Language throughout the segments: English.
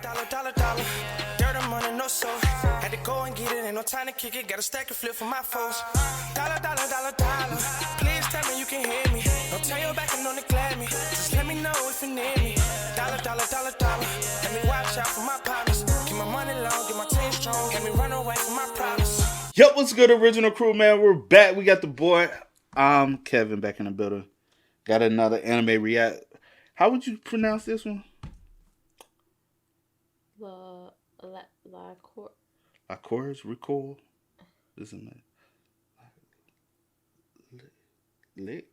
Dollar, dollar, dollar. Dirty money, no soul. Had to go and get it, ain't no time to kick it. Got a stack of flip for my foes. Dollar, dollar, dollar, dollar. Please tell me you can hear me. Don't turn your back and don't neglect me. Just let me know if you need me. Dollar, dollar, dollar, dollar. Let me watch out for my partners. Keep my money long, get my team strong. Let me run away from my problems. Yep, what's good, original crew, man? We're back. We got the boy, Kevin, back in the building. Got another anime react. How would you pronounce this one? LYCORIS, RECOIL. Isn't it?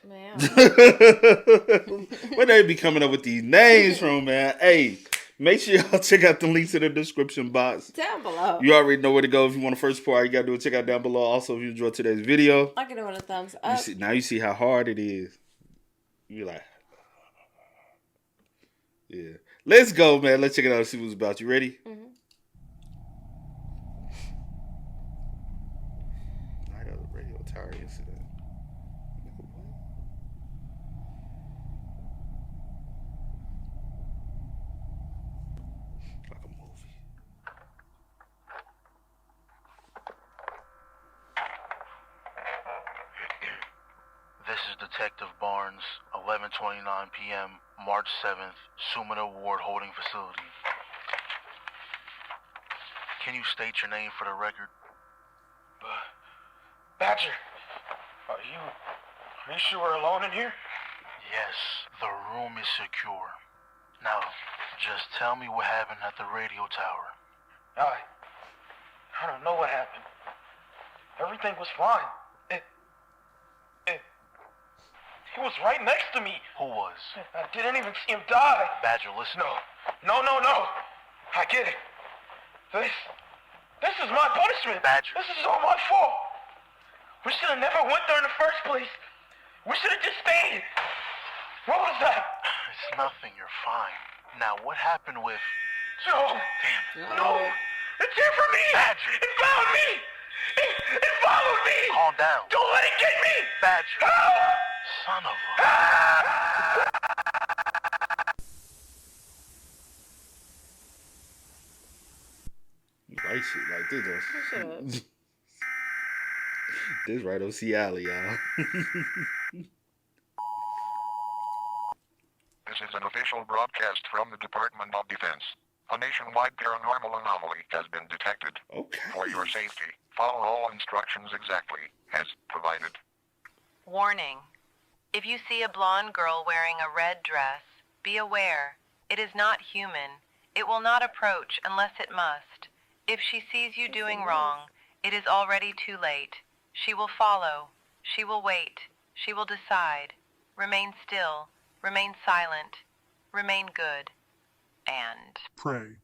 Man. Where they be coming up with these names from, man? Hey, make sure y'all check out the links in the description box. Down below. You already know where to go if you want to first support. All you gotta do is check out down below. Also, if you enjoyed today's video, I can do it a thumbs up. now you see how hard it is. You're like, yeah. Let's go, man. Let's check it out and see what it's about. You ready? Mm-hmm. I got a radio tower incident. Like a movie. This is Detective Barnes, 11:29 p.m., March 7th, Sumida Ward Holding Facility. Can you state your name for the record? Badger, are you sure we're alone in here? Yes, the room is secure. Now, just tell me what happened at the radio tower. I don't know what happened. Everything was fine. He was right next to me. Who was? I didn't even see him die. Badger, listen. No. I get it. This is my punishment. Badger. This is all my fault. We should have never went there in the first place. We should have just stayed. What was that? It's nothing, you're fine. Now, what happened with... No. Damn it. No. It's here for me. Badger. It found me. It followed me. Calm down. Don't let it get me. Badger. Help. Son of a... Right shit like this. Shut up. This right on Alley, y'all. This is an official broadcast from the Department of Defense. A nationwide paranormal anomaly has been detected. Okay. For your safety, follow all instructions exactly as provided. Warning. If you see a blonde girl wearing a red dress, be aware. It is not human. It will not approach unless it must. If she sees you doing wrong, it is already too late. She will follow. She will wait. She will decide. Remain still. Remain silent. Remain good. And... pray.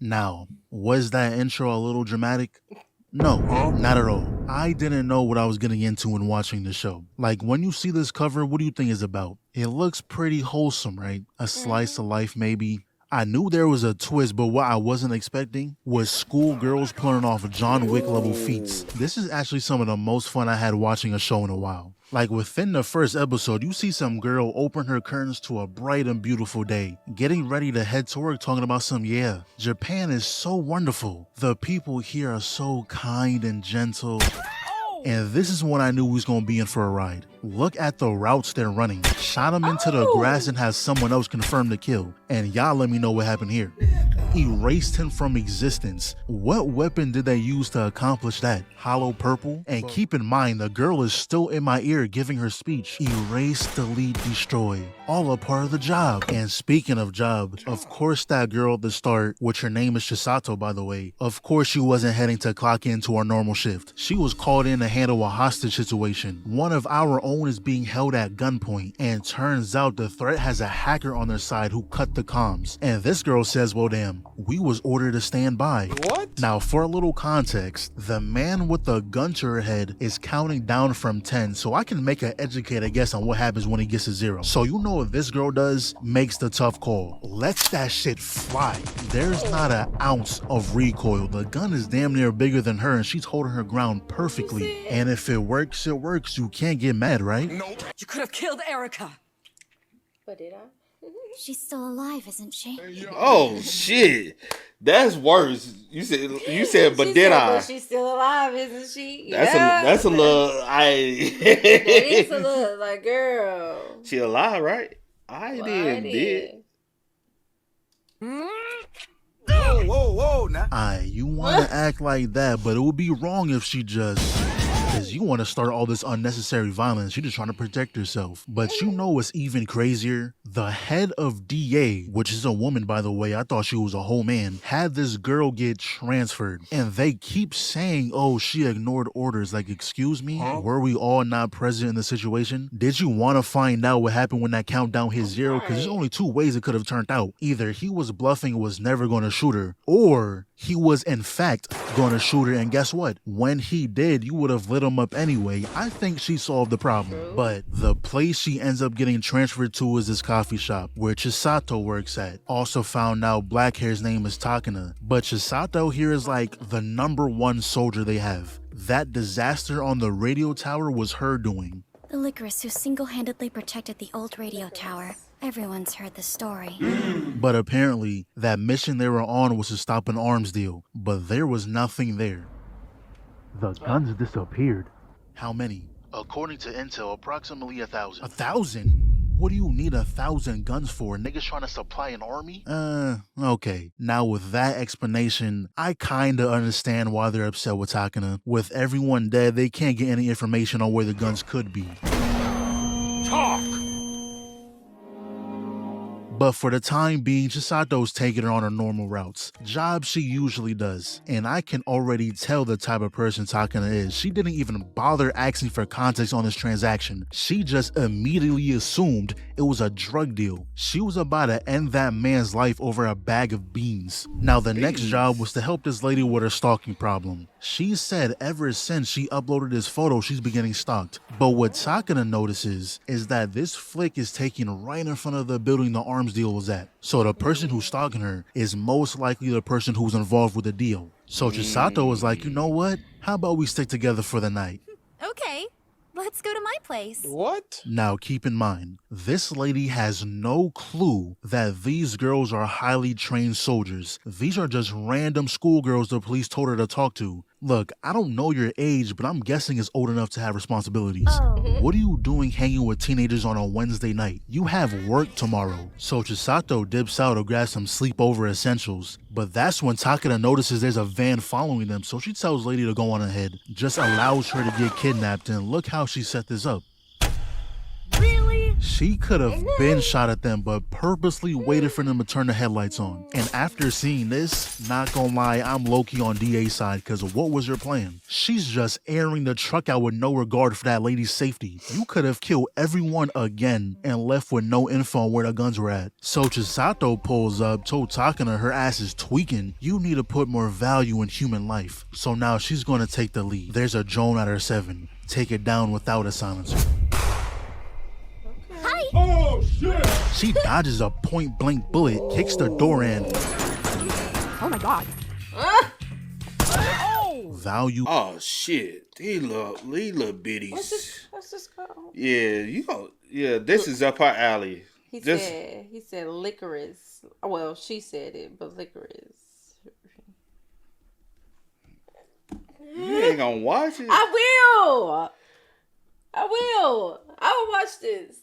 Now, was that intro a little dramatic? No, not at all. I didn't know what I was getting into when watching the show. Like, when you see this cover, what do you think it's about? It looks pretty wholesome, right? A slice of life, maybe. I knew there was a twist, but what I wasn't expecting was schoolgirls pulling off John Wick level feats. This is actually some of the most fun I had watching a show in a while. Like, within the first episode, you see some girl open her curtains to a bright and beautiful day, getting ready to head to work, talking about yeah, Japan is so wonderful. The people here are so kind and gentle. And this is when I knew we was gonna be in for a ride. Look at the routes they're running. Shot him into the grass and has someone else confirmed the kill. And y'all let me know what happened here. Erased him from existence. What weapon did they use to accomplish that? Hollow purple? And keep in mind, the girl is still in my ear giving her speech. Erase, delete, destroy. All a part of the job. And speaking of job, of course that girl at the start, which her name is Chisato by the way, of course she wasn't heading to clock into our normal shift. She was called in to handle a hostage situation. One of our own is being held at gunpoint, and turns out the threat has a hacker on their side who cut the comms. And this girl says, well damn, time, we was ordered to stand by. What? Now, for a little context, the man with the gun to her head is counting down from 10, so I can make an educated guess on what happens when he gets to 0. So you know what this girl does? Makes the tough call. Lets that shit fly. There's not an ounce of recoil. The gun is damn near bigger than her, and she's holding her ground perfectly. And if it works, it works. You can't get mad, right? Nope. You could have killed Erica. But did I? She's still alive, isn't she? Oh shit, that's worse. You said, but did I? But she's still alive, isn't she? That's a little. That is a little like, girl. She alive, right? I did. Whoa, now. You want to act like that, but it would be wrong if she just... Because you want to start all this unnecessary violence. You're just trying to protect yourself. But you know what's even crazier? The head of DA, which is a woman, by the way, I thought she was a whole man, had this girl get transferred. And they keep saying, oh, she ignored orders. Like, excuse me? Were we all not present in the situation? Did you want to find out what happened when that countdown hit 0? Because there's only 2 ways it could have turned out. Either he was bluffing and was never going to shoot her, or he was in fact going to shoot her. And guess what? When he did, you would have lit him up anyway. I think she solved the problem. But the place she ends up getting transferred to is this coffee shop where Chisato works at. Also found out black hair's name is Takina. But Chisato here is like the #1 soldier they have. That disaster on the radio tower was her doing. The LYCORIS who single-handedly protected the old radio tower. Everyone's heard the story. But apparently, that mission they were on was to stop an arms deal. But there was nothing there. The guns disappeared. How many? According to intel, approximately 1,000. 1,000? What do you need 1,000 guns for? Niggas trying to supply an army? Okay. Now with that explanation, I kinda understand why they're upset with Takina. With everyone dead, they can't get any information on where the guns could be. Talk. But for the time being, Chisato's taking her on her normal routes. Jobs she usually does. And I can already tell the type of person Takina is. She didn't even bother asking for context on this transaction. She just immediately assumed it was a drug deal. She was about to end that man's life over a bag of beans. Now the next job was to help this lady with her stalking problem. She said ever since she uploaded this photo, she's been getting stalked. But what Takina notices is that this flick is taken right in front of the building the arms deal was at. So the person who's stalking her is most likely the person who's involved with the deal. So Chisato was like, you know what? How about we stick together for the night? Okay, let's go to my place. What? Now keep in mind, this lady has no clue that these girls are highly trained soldiers. These are just random schoolgirls the police told her to talk to. Look, I don't know your age, but I'm guessing it's old enough to have responsibilities. What are you doing hanging with teenagers on a Wednesday night? You have work tomorrow. So Chisato dips out to grab some sleepover essentials. But that's when Takina notices there's a van following them, so she tells lady to go on ahead. Just allows her to get kidnapped, and look how she set this up. Really? She could have been shot at them, but purposely waited for them to turn the headlights on. And after seeing this, not gonna lie, I'm low-key on DA's side, because what was your plan? She's just airing the truck out with no regard for that lady's safety. You could have killed everyone again and left with no info on where the guns were at. So Chisato pulls up, told Takina her ass is tweaking. You need to put more value in human life. So now she's gonna take the lead. There's a drone at her 7. Take it down without a silencer. Hi! Oh, shit. She dodges a point-blank bullet, kicks the door in. Oh my god. Value. Oh shit, these little bitties. What's this called? Yeah, this is up her alley. He said LYCORIS. Well, she said it, but LYCORIS. You ain't gonna watch it. I will watch this.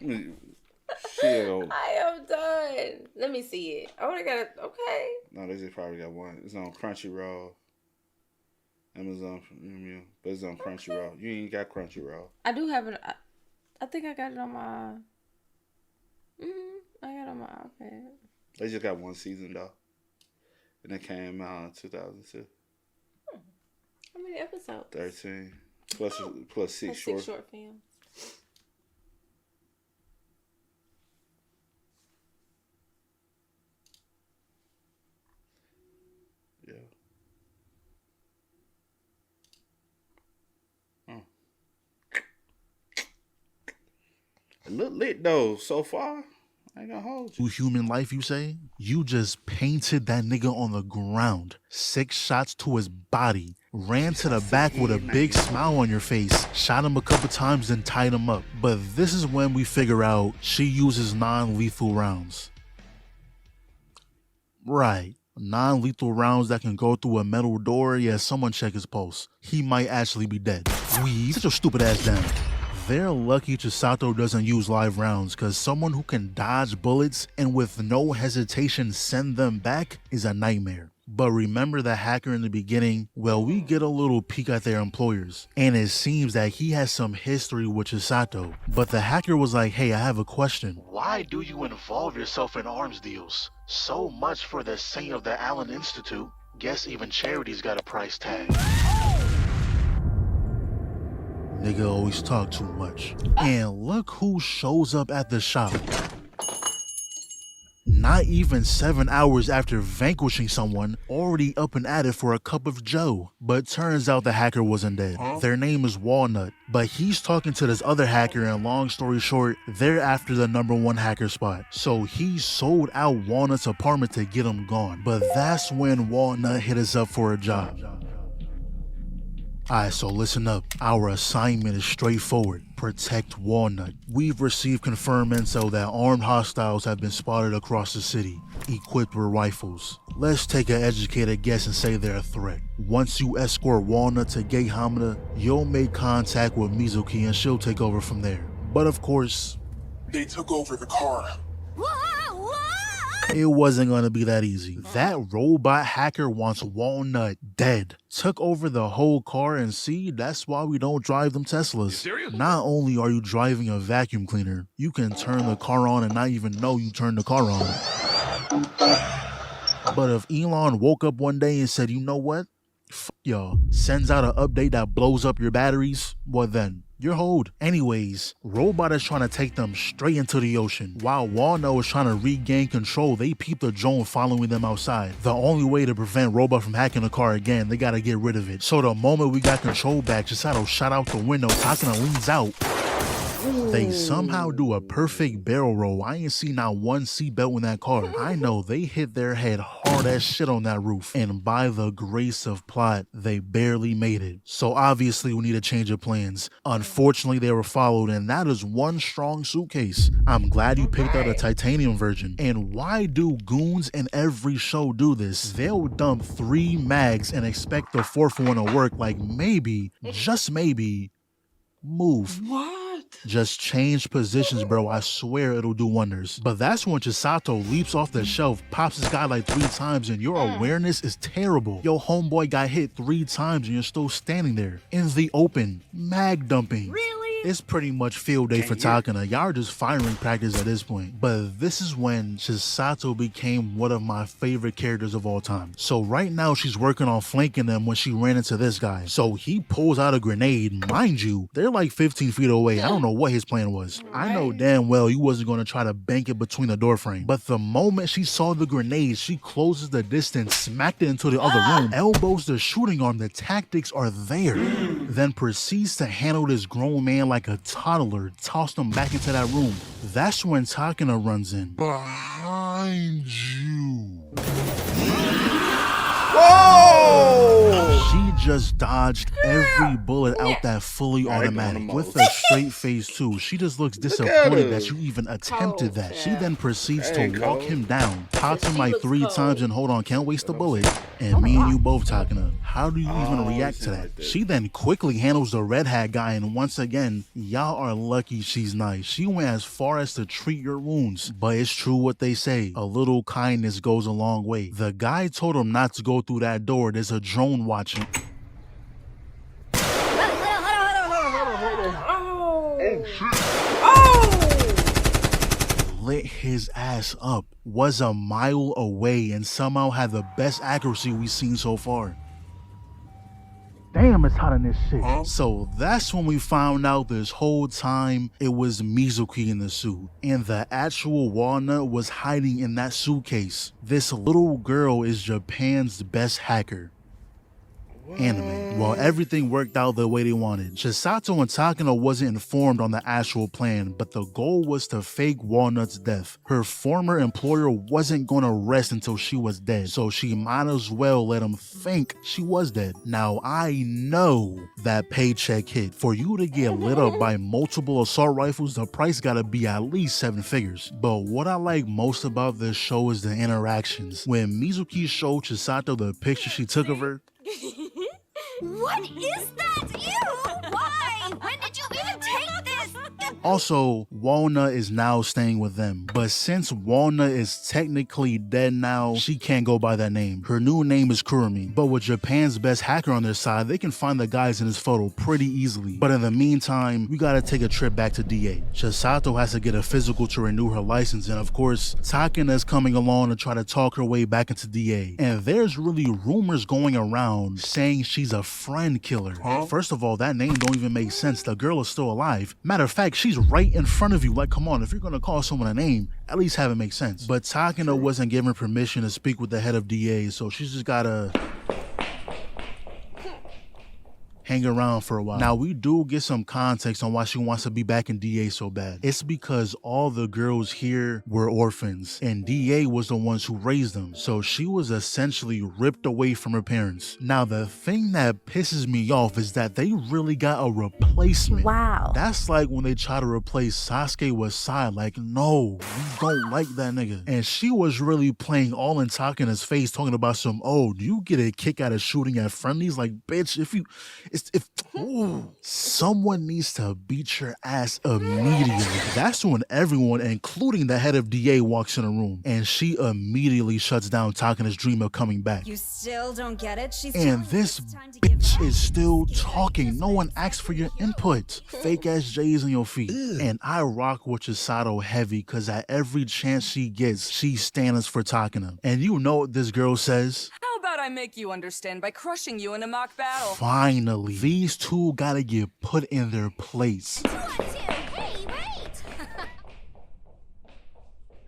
Shit. I am done. Let me see it. I only got it. Okay. No, they just probably got one. It's on Crunchyroll. Amazon Premium, but it's on Crunchyroll. You ain't got Crunchyroll. I do have it. I think I got it on my. I got it on my iPad. They just got one season though, and it came out in 2002. How many episodes? 13 plus 6 short films. It look lit though so far. I ain't gonna hold you. Human life, you say? You just painted that nigga on the ground. 6 shots to his body. Ran to the back with a big smile on your face. Shot him a couple times, then tied him up. But this is when we figure out she uses non-lethal rounds. Right. Non-lethal rounds that can go through a metal door. Yeah, someone check his pulse. He might actually be dead. Sit your stupid ass down. They're lucky Chisato doesn't use live rounds, because someone who can dodge bullets and with no hesitation send them back is a nightmare. But remember the hacker in the beginning? Well, we get a little peek at their employers, and it seems that he has some history with Chisato. But the hacker was like, hey, I have a question. Why do you involve yourself in arms deals? So much for the saint of the Allen Institute. Guess even charity's got a price tag. Nigga always talk too much. And look who shows up at the shop. Not even 7 hours after vanquishing someone, already up and at it for a cup of joe. But turns out the hacker wasn't dead. Their name is Walnut, but he's talking to this other hacker, and long story short, they're after the #1 hacker spot. So he sold out Walnut's apartment to get him gone. But that's when Walnut hit us up for a job. Alright, so listen up. Our assignment is straightforward. Protect Walnut. We've received confirmed intel that armed hostiles have been spotted across the city, equipped with rifles. Let's take an educated guess and say they're a threat. Once you escort Walnut to Gate Hamada, you'll make contact with Mizuki and she'll take over from there. But of course, They took over the car. it wasn't gonna be that easy. That robot hacker wants Walnut dead. Took over the whole car, and see, that's why we don't drive them Teslas. Not only are you driving a vacuum cleaner, you can turn the car on and not even know you turned the car on. But if Elon woke up one day and said, you know what? F y'all, sends out an update that blows up your batteries, what then? You're hold. Anyways, Robot is trying to take them straight into the ocean. While Walnut is trying to regain control, they peep the drone following them outside. The only way to prevent Robot from hacking the car again, they gotta get rid of it. So the moment we got control back, Chisato shot out the window, Takina leans out. They somehow do a perfect barrel roll. I ain't seen not one seatbelt in that car. I know they hit their head hard as shit on that roof. And by the grace of plot, they barely made it. So obviously we need a change of plans. Unfortunately, they were followed, and that is one strong suitcase. I'm glad you picked out a titanium version. And why do goons in every show do this? They'll dump 3 mags and expect the 4th one to work, like maybe, just maybe, move. What? Just change positions, bro. I swear it'll do wonders. But that's when Chisato leaps off the shelf, pops this guy like 3 times, and your awareness is terrible. Yo, homeboy got hit 3 times and you're still standing there in the open, mag dumping. Really? It's pretty much field day for Takina. Y'all are just firing practice at this point. But this is when Chisato became one of my favorite characters of all time. So right now she's working on flanking them when she ran into this guy. So he pulls out a grenade. Mind you, they're like 15 feet away. I don't know what his plan was. I know damn well he wasn't going to try to bank it between the door frame. But the moment she saw the grenade, she closes the distance, smacked it into the other room, elbows the shooting arm. The tactics are there. Then proceeds to handle this grown man like a toddler, tossed him back into that room. That's when Takina runs in. Behind you. Whoa! She just dodged every bullet out that fully automatic with a straight face too. She just looks disappointed that you even attempted that. She then proceeds to walk him down, pops him like 3 times, and hold on, can't waste a bullet. And me and you both, Takina, how do you even react to that? She then quickly handles the red hat guy, and once again, y'all are lucky she's nice. She went as far as to treat your wounds. But it's true what they say, a little kindness goes a long way. The guy told him not to go through that door. There's a drone watching. Lit his ass up, was a mile away, and somehow had the best accuracy we've seen so far. Damn, it's hot in this shit. So that's when we found out this whole time it was Mizuki in the suit, and the actual Walnut was hiding in that suitcase. This little girl is Japan's best hacker. anime. Well, everything worked out the way they wanted. Chisato and Takina wasn't informed on the actual plan, but the goal was to fake Walnut's death. Her former employer wasn't going to rest until she was dead, so she might as well let him think she was dead. Now, I know that paycheck hit. For you to get lit up by multiple assault rifles, the price gotta be at least 7 figures. But what I like most about this show is the interactions. When Mizuki showed Chisato the picture she took of her, What is that? Ew! Why? When did you even take this? also, Walnut is now staying with them. But since Walnut is technically dead now, she can't go by that name. Her new name is Kurumi. But with Japan's best hacker on their side, they can find the guys in this photo pretty easily. But in the meantime, we gotta take a trip back to DA. Chisato has to get a physical to renew her license, and of course, Takina is coming along to try to talk her way back into DA. And there's really rumors going around saying she's a friend killer. First of all, that name don't even make sense. The girl is still alive. Matter of fact, she's right in front of you. Like, come on, if you're gonna call someone a name, at least have it make sense. But Takina wasn't given permission to speak with the head of DA, so she's just gotta hang around for a while. Now, we do get some context on why she wants to be back in DA so bad. It's because all the girls here were orphans, and DA was the ones who raised them, so she was essentially ripped away from her parents. Now, the thing that pisses me off is that they really got a replacement. Wow. That's like when they try to replace Sasuke with Sai. Like, no, we don't like that nigga. And she was really playing all in Takina's face, talking about some, oh, do you get a kick out of shooting at friendlies? Like, bitch, someone needs to beat your ass immediately. That's when everyone, including the head of DA, walks in the room, and she immediately shuts down Takina's dream of coming back. You still don't get it? And this bitch is still talking. No one asked for your input. Fake ass J's on your feet. And I rock with Chisato heavy, because at every chance she gets, she stands for Takina. And you know what this girl says? How about I make you understand by crushing you in a mock battle? Finally, these two gotta get put in their place. Hey, wait!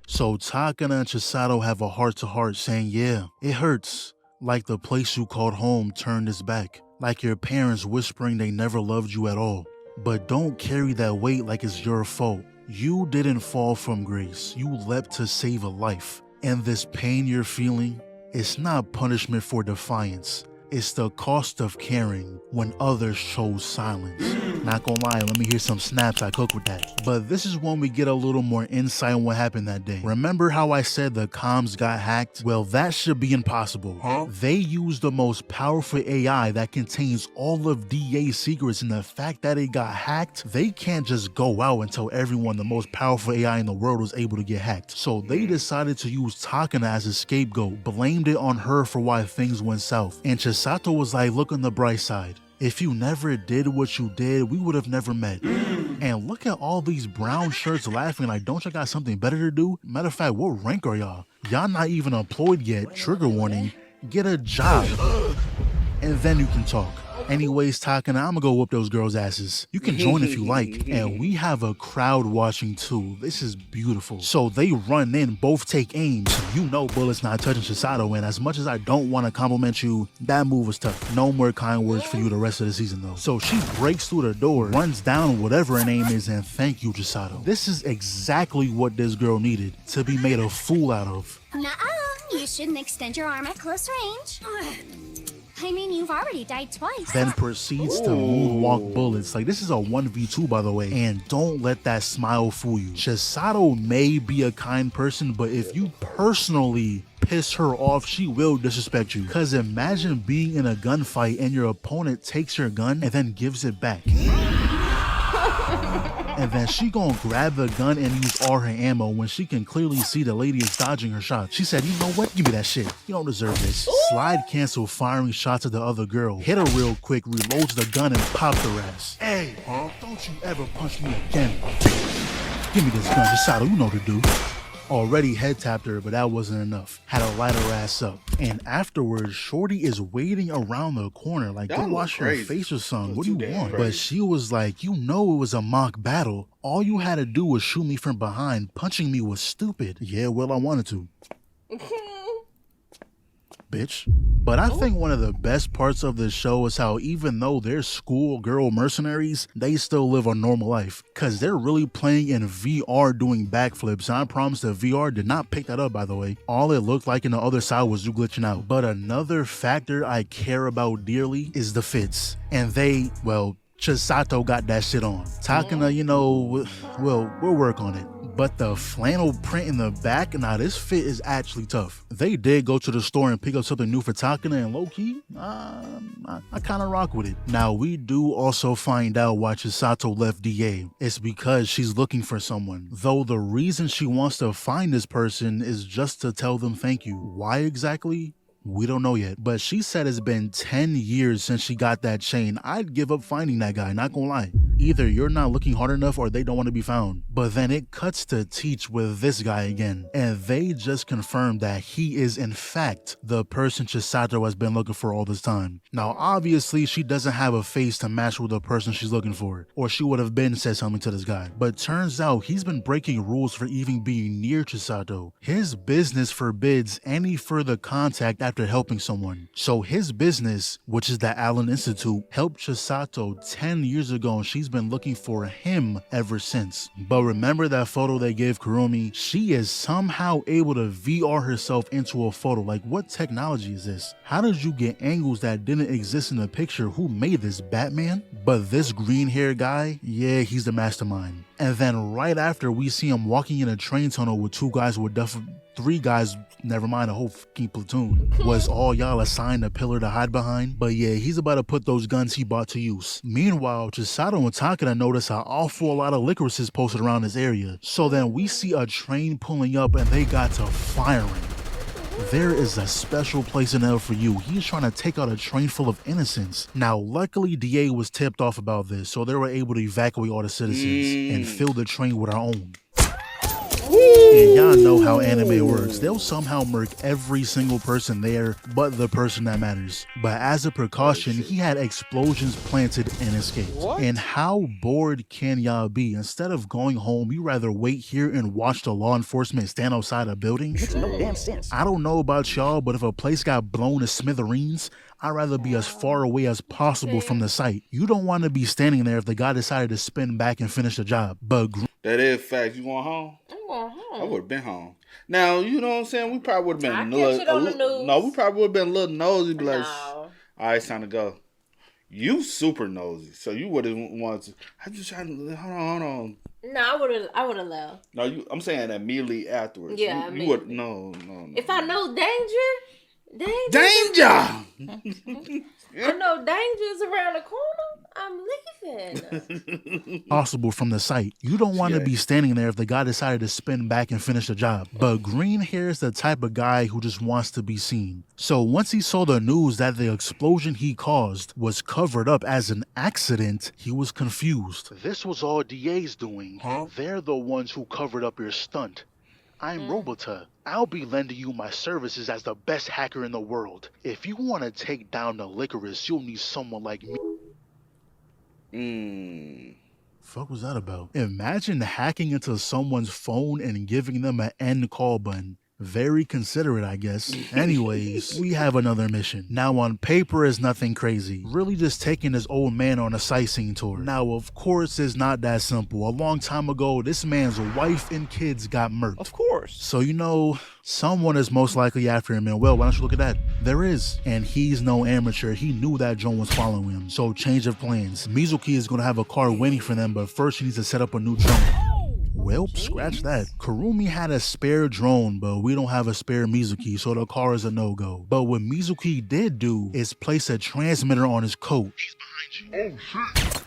So Takina and Chisato have a heart-to-heart saying, yeah, it hurts. Like the place you called home turned its back. Like your parents whispering they never loved you at all. But don't carry that weight like it's your fault. You didn't fall from grace. You leapt to save a life. And this pain you're feeling, it's not punishment for defiance. It's the cost of caring when others chose silence. Not gonna lie, let me hear some snaps I cook with that. But this is when we get a little more insight on what happened that day. Remember how I said the comms got hacked? Well, that should be impossible. They used the most powerful AI that contains all of DA's secrets, and the fact that it got hacked, they can't just go out and tell everyone the most powerful AI in the world was able to get hacked. So they decided to use Takina as a scapegoat, blamed it on her for why things went south. And Chisato was like, look on the bright side. If you never did what you did, we would have never met. And look at all these brown shirts laughing like, don't y'all got something better to do? Matter of fact, what rank are y'all? Y'all not even employed yet. Trigger warning. Get a job. And then you can talk. Anyways, Takina, I'm gonna go whoop those girls' asses. You can join if you like. And we have a crowd watching too. This is beautiful. So they run in, both take aim. You know bullets not touching Chisato, and as much as I don't want to compliment you, that move was tough. No more kind words for you the rest of the season though. So she breaks through the door, runs down whatever her name is, and thank you, Chisato. This is exactly what this girl needed to be made a fool out of. Nuh-uh. You shouldn't extend your arm at close range. I mean, you've already died twice. Then proceeds to moonwalk bullets. Like, this is a 1v2, by the way. And don't let that smile fool you. Chisato may be a kind person, but if you personally piss her off, she will disrespect you. Because imagine being in a gunfight and your opponent takes your gun and then gives it back. And then she gonna grab the gun and use all her ammo when she can clearly see the lady is dodging her shot. She said, you know what? Give me that shit. You don't deserve this. Slide cancel firing shots at the other girl. Hit her real quick, reloads the gun, and popped her ass. Hey, don't you ever punch me again. Give me this gun, Chisato, you know what to do. Already head tapped her, but that wasn't enough. Had to light her ass up. And afterwards, Shorty is waiting around the corner like, go wash your face or something. What do you want? But she was like, you know it was a mock battle. All you had to do was shoot me from behind. Punching me was stupid. Yeah, well, I wanted to. bitch. But I think one of the best parts of this show is how even though they're schoolgirl mercenaries, they still live a normal life. Cause they're really playing in VR doing backflips. And I promise the VR did not pick that up, by the way. All it looked like in the other side was you glitching out. But another factor I care about dearly is the fits. And they, well, Chisato got that shit on. Takina, you know, we'll work on it. But the flannel print in the back, now this fit is actually tough. They did go to the store and pick up something new for Takina, and low-key, I kind of rock with it. Now, we do also find out why Chisato left DA. It's because she's looking for someone. Though the reason she wants to find this person is just to tell them thank you. Why exactly? We don't know yet, but she said it's been 10 years since she got that chain. I'd give up finding that guy, not gonna lie. Either you're not looking hard enough or they don't want to be found. But then it cuts to Teach with this guy again, and they just confirmed that he is in fact the person Chisato has been looking for all this time. Now obviously she doesn't have a face to match with the person she's looking for, or she would have been said something to this guy. But turns out he's been breaking rules for even being near Chisato. His business forbids any further contact after helping someone. So his business, which is the Allen Institute, helped Chisato 10 years ago, and she's been looking for him ever since. But remember that photo they gave Kurumi? She is somehow able to VR herself into a photo. Like, what technology is this? How did you get angles that didn't exist in the picture? Who made this, Batman? But this green hair guy, yeah, he's the mastermind. And then right after, we see him walking in a train tunnel with three guys, never mind, a whole fucking platoon. Was all y'all assigned a pillar to hide behind? But yeah, he's about to put those guns he bought to use. Meanwhile, Chisato and Takina notice an awful lot of licorices posted around this area. So then we see a train pulling up and they got to firing. There is a special place in hell for you. He's trying to take out a train full of innocents. Now, luckily, DA was tipped off about this, so they were able to evacuate all the citizens and fill the train with our own. And y'all know how anime works. They'll somehow murk every single person there but the person that matters. But as a precaution, he had explosions planted and escaped. And how bored can y'all be? Instead of going home, you rather wait here and watch the law enforcement stand outside a building? Makes no damn sense. I don't know about y'all, but if a place got blown to smithereens, I'd rather be as far away as possible from the site. You don't want to be standing there if the guy decided to spin back and finish the job. But that is fact. You going home? I'm going home. I would have been home. Now, you know what I'm saying? We probably would have been we probably would have been a little nosy. Be like, No. all right, it's time to go. You super nosy, so you would have wanted to. I'm just trying to hold on. No, I would have left. No, I'm saying immediately afterwards. Yeah, you would no. If I know danger. I know danger is around the corner. I'm leaving. Possible from the site. You don't want to be standing there if the guy decided to spin back and finish the job. But green hair is the type of guy who just wants to be seen. So once he saw the news that the explosion he caused was covered up as an accident, he was confused. This was all DA's doing. They're the ones who covered up your stunt. I'm Robota. I'll be lending you my services as the best hacker in the world. If you want to take down the LYCORIS, you'll need someone like me. Fuck was that about? Imagine hacking into someone's phone and giving them an end call button. Very considerate, I guess. Anyways, we have another mission. Now, on paper, is nothing crazy. Really just taking this old man on a sightseeing tour. Now, of course, it's not that simple. A long time ago, this man's wife and kids got murked. Of course. So, you know, someone is most likely after him, and well, why don't you look at that? There is. And he's no amateur. He knew that Joan was following him. So, change of plans. Mizuki is going to have a car waiting for them, but first she needs to set up a new drone. Well, scratch that. Kurumi had a spare drone, but we don't have a spare Mizuki, so the car is a no-go. But what Mizuki did do is place a transmitter on his coat. He's behind you. Oh, shit.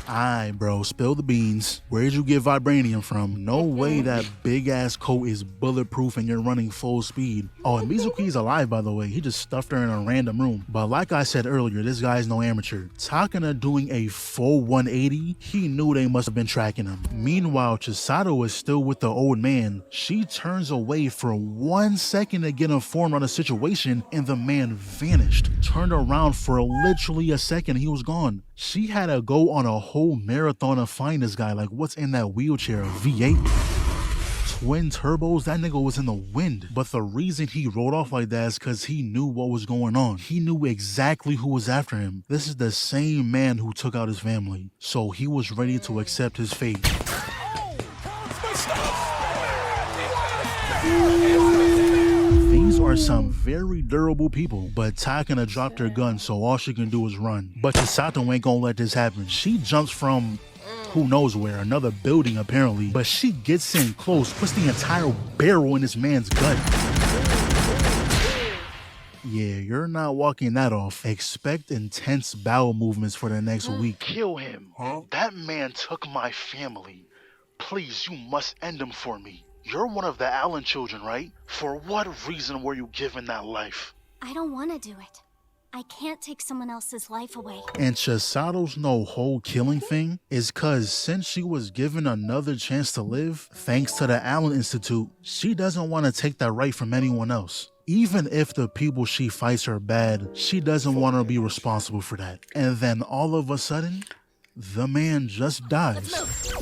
Aight, bro, spill the beans. Where'd you get vibranium from? No way that big-ass coat is bulletproof and you're running full speed. Oh, and Mizuki's alive, by the way. He just stuffed her in a random room. But like I said earlier, this guy's no amateur. Takina doing a full 180, he knew they must have been tracking him. Meanwhile, Chisato is still with the old man. She turns away for 1 second to get informed on the situation, and the man vanished. Turned around for literally a second, he was gone. She had to go on a whole marathon to find this guy. Like, what's in that wheelchair? A V8? twin turbos, that nigga was in the wind. But the reason he rode off like that is because he knew what was going on. He knew exactly who was after him. This is the same man who took out his family. So he was ready to accept his fate. These are some very durable people, but Takina dropped her gun, so all she can do is run. But Chisato ain't gonna let this happen. She jumps from who knows where, another building apparently, but she gets in close, puts the entire barrel in this man's gut. Yeah, you're not walking that off. Expect intense bowel movements for the next week. Kill him. Huh? That man took my family. Please, you must end him for me. You're one of the Allen children, right? For what reason were you given that life? I don't want to do it. I can't take someone else's life away. And Chisato's whole killing thing is cause since she was given another chance to live, thanks to the Allen Institute, she doesn't want to take that right from anyone else. Even if the people she fights are bad, she doesn't want to be responsible for that. And then all of a sudden, the man just dies.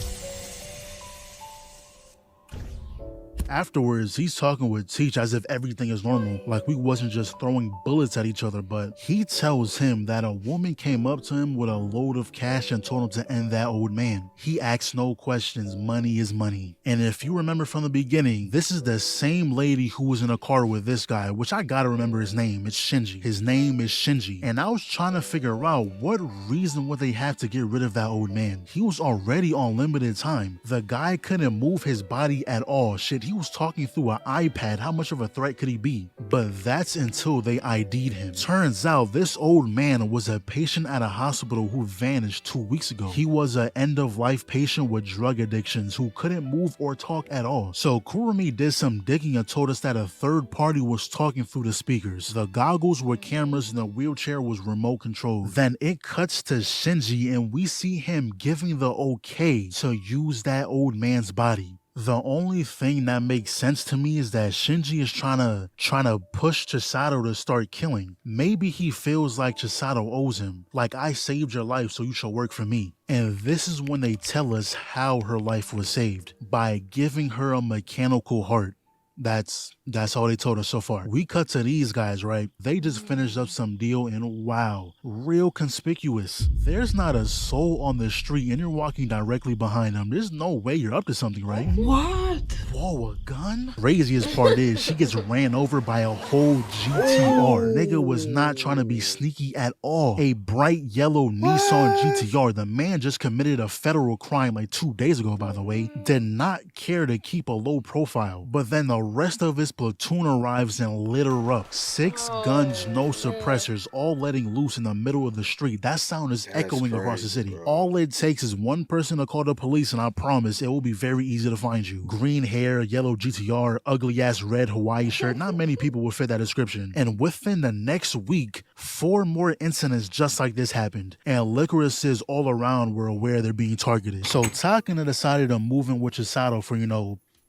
Afterwards, he's talking with Teach as if everything is normal, like we wasn't just throwing bullets at each other, but he tells him that a woman came up to him with a load of cash and told him to end that old man. He asks no questions, money is money. And if you remember from the beginning, this is the same lady who was in a car with this guy, which I gotta remember his name, it's Shinji. His name is Shinji. And I was trying to figure out what reason would they have to get rid of that old man. He was already on limited time. The guy couldn't move his body at all. Shit, he was talking through an iPad. How much of a threat could he be? But that's until they ID'd him. Turns out this old man was a patient at a hospital who vanished 2 weeks ago. He was an end-of-life patient with drug addictions who couldn't move or talk at all. So Kurumi did some digging and told us that a third party was talking through the speakers. The goggles were cameras and the wheelchair was remote controlled. Then it cuts to Shinji and we see him giving the okay to use that old man's body. The only thing that makes sense to me is that Shinji is trying to push Chisato to start killing. Maybe he feels like Chisato owes him. Like, I saved your life, so you shall work for me. And this is when they tell us how her life was saved. By giving her a mechanical heart. That's all they told us so far. We cut to these guys, right? They just finished up some deal and wow, real conspicuous. There's not a soul on the street and you're walking directly behind them. There's no way you're up to something, right? What? Whoa, a gun? Craziest part is she gets ran over by a whole GTR. Nigga was not trying to be sneaky at all. A bright yellow Nissan GTR. The man just committed a federal crime like 2 days ago, by the way. Did not care to keep a low profile. But then the rest of his platoon arrives and lit her up. 6 guns, no suppressors, all letting loose in the middle of the street. That sound is echoing across the city. Bro. All it takes is one person to call the police and I promise it will be very easy to find you. Green hair, yellow GTR, ugly ass red Hawaii shirt. Not many people will fit that description. And within the next week, 4 more incidents just like this happened. And LYCORIS all around were aware they're being targeted. So Takina decided to move in with Chisato for,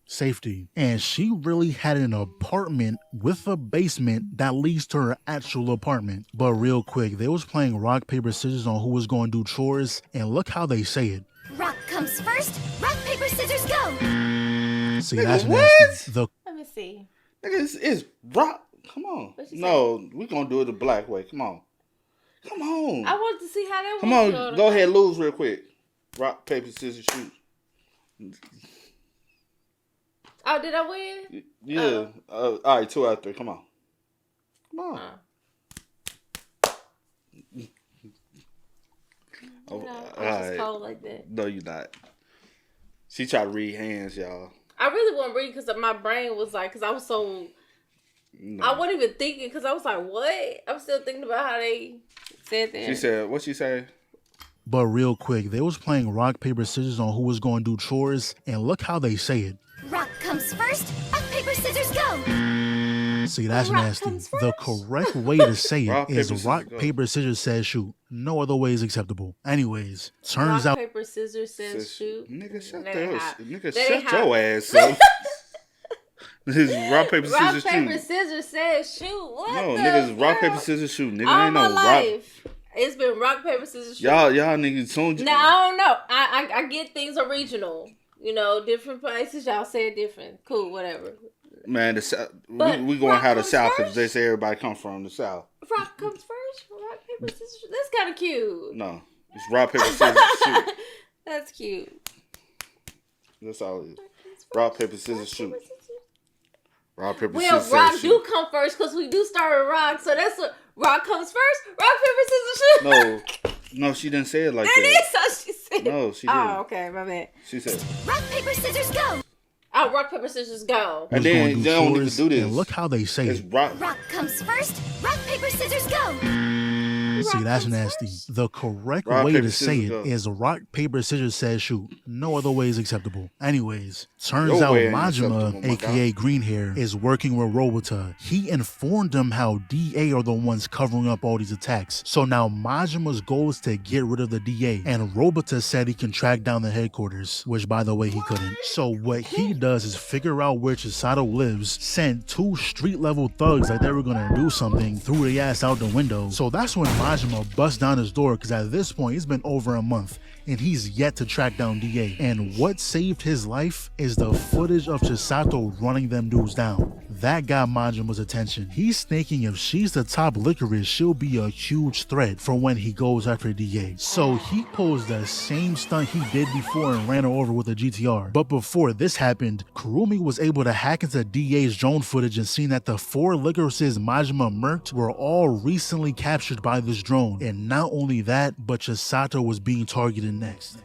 safety. And she really had an apartment with a basement that leads to her actual apartment. But real quick, they was playing rock, paper, scissors on who was going to do chores, and look how they say it. Rock comes first, rock, paper, scissors, go! See, Nigga, that's what? nasty. Let me see. Nigga, it's rock. Come on. No, we gonna do it the black way. Come on. Come on. I wanted to see how that Come on, go ahead, lose real quick. Rock, paper, scissors, shoot. Oh, did I win? Yeah. All right, 2 out of 3. Come on. Come on. I'm just cold like that. No, you're not. She tried to read hands, y'all. I really want to read because my brain was like, because I was so... No. I wasn't even thinking because I was like, what? I'm still thinking about how they said that. She said, what she say? But real quick, they was playing rock, paper, scissors on who was going to do chores, and look how they say it. Rock comes first, rock, paper, scissors, go! See, that's nasty. The correct way to say it is rock, paper, scissors says shoot. No other way is acceptable. Anyways, turns out... Rock, paper, scissors says shoot. Nigga, shut your ass up. This is rock, paper, scissors, shoot. Rock, paper, scissors says shoot. What no, the niggas, girl? rock, paper, scissors, shoot. Nigga, All ain't my no life. rock. It's been rock, paper, scissors, shoot. Y'all niggas soon. Now, I don't know. I get things are regional. different places. Y'all said different. Cool, whatever. Man, we going how the South because they say everybody come from the South. Rock comes first. Rock, paper, scissors. That's kind of cute. No, it's rock, paper, scissors, shoot. That's cute. That's all it is. Rock, paper, scissors, shoot. Rock, paper, well, scissors, rock shoot. do come first because we do start with rock. So that's what rock comes first. Rock, paper, scissors, shoot. No, she didn't say it like that. that. That is how she said. No, she didn't. Oh, okay, my bad. She said rock, paper, scissors, go. Oh, rock, paper, scissors, go. And then they don't even do this. And look how they say it. Rock comes first. Rock, paper, scissors, go. See, that's nasty. The correct way to say it is rock, paper, scissors, says shoot. No other way is acceptable. Anyways, turns out Majima, aka Green Hair, is working with Robota. He informed them how DA are the ones covering up all these attacks. So now Majima's goal is to get rid of the DA. And Robota said he can track down the headquarters, which by the way he couldn't. So what he does is figure out where Chisato lives, sent 2 street level thugs like they were gonna do something, threw their ass out the window. So that's when Majima busts down his door because at this point it's been over a month and he's yet to track down DA. And what saved his life is the footage of Chisato running them dudes down. That got Majima's attention. He's thinking if she's the top LYCORIS, she'll be a huge threat for when he goes after DA. So he pulls the same stunt he did before and ran her over with a GTR. But before this happened, Kurumi was able to hack into DA's drone footage and seen that the 4 LYCORIS's Majima murked were all recently captured by this drone. And not only that, but Chisato was being targeted next.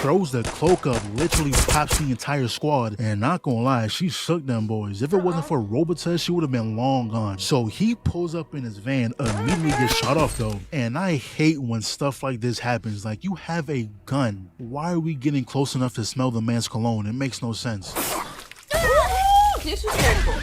Throws the cloak up, literally pops the entire squad, and not gonna lie, she shook them boys. If it wasn't for Robota, she would have been long gone. So he pulls up in his van, immediately gets shot off though. And I hate when stuff like this happens. Like, you have a gun. Why are we getting close enough to smell the man's cologne? It makes no sense. Disrespectful.